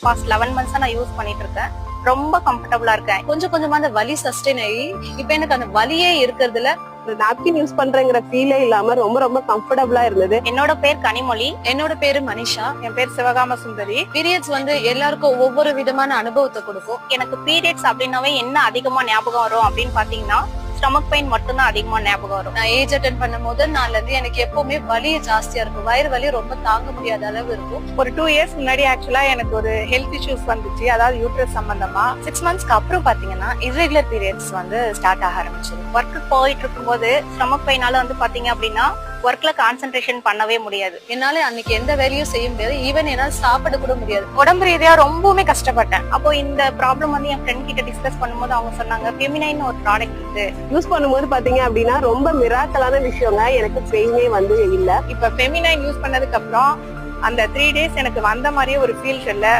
Past 11 மந்த்ஸா நான் use பண்ணிட்டு இருக்கேன். ரொம்ப கம்ஃபர்டபுளா இருக்கேன். கொஞ்சம் கொஞ்சமா அந்த வலி சஸ்டெயின் ஆகி இப்ப எனக்கு அந்த வலியே இருக்கிறதுல நாப்கின் யூஸ் பண்றேங்கிற ஃபீலே இல்லாம ரொம்ப ரொம்ப கம்ஃபர்டபுளா இருந்தது. என்னோட பேர் கனிமொழி. என்னோட பேரு மனிஷா. என் பேர் சிவகாம சுந்தரி. பீரியட்ஸ் எல்லாருக்கும் ஒவ்வொரு விதமான அனுபவத்தை கொடுக்கும். எனக்கு பீரியட்ஸ் அப்படின்னாவே என்ன அதிகமா ஞாபகம் வரும் அப்படின்னு பாத்தீங்கன்னா ஸ்டமக் பெயின் மட்டும்தான் அதிகமா ஞாபகம் வரும். நான் ஏஜ் அட்டன் பண்ண முதல் நாள்ல இருந்து எனக்கு எப்பவுமே வலி ஜாஸ்தியா இருக்கும். வயிறு வலி ரொம்ப தாங்க முடியாத அளவு இருக்கும். ஒரு 2 இயர்ஸ் முன்னாடி ஆக்சுவலா எனக்கு ஒரு ஹெல்த் இஷ்யூஸ் வந்துச்சு, அதாவது யூட்ரஸ் சம்பந்தமா. 6 மந்த்ஸ்க்கு அப்புறம் பாத்தீங்கன்னா இர்ரெகுலர் பீரியட்ஸ் ஸ்டார்ட் ஆக ஆரம்பிச்சது. ஒர்க்கு போயிட்டு இருக்கும்போது ஸ்டமக் பெயினால பாத்தீங்க அப்படின்னா ஒர்க்ல கான்சென்ட்ரேஷன் பண்ணவே முடியாது. என்னால அன்னைக்கு எந்த வேலையும் செய்ய முடியாது. ஈவன் என்னால சாப்பிட கூட முடியாது. உடம்பு ரீதியா ரொம்பவுமே கஷ்டப்பட்டேன். அப்போ இந்த ப்ராப்ளம் என் ஃப்ரெண்ட் கிட்ட டிஸ்கஸ் பண்ணும்போது அவங்க சொன்னாங்க ஃபெமினைன் ஒரு ப்ராடக்ட் இருக்கு. யூஸ் பண்ணும்போது பாத்தீங்க அப்படின்னா ரொம்ப மிராக்கலான விஷயங்க. எனக்கு பெயினே இல்ல. இப்ப ஃபெமினைன் யூஸ் பண்ணதுக்கு அப்புறம் அந்த 3 டேஸ் எனக்கு வந்த மாதிரியே ஒரு ஃபீல் இல்ல.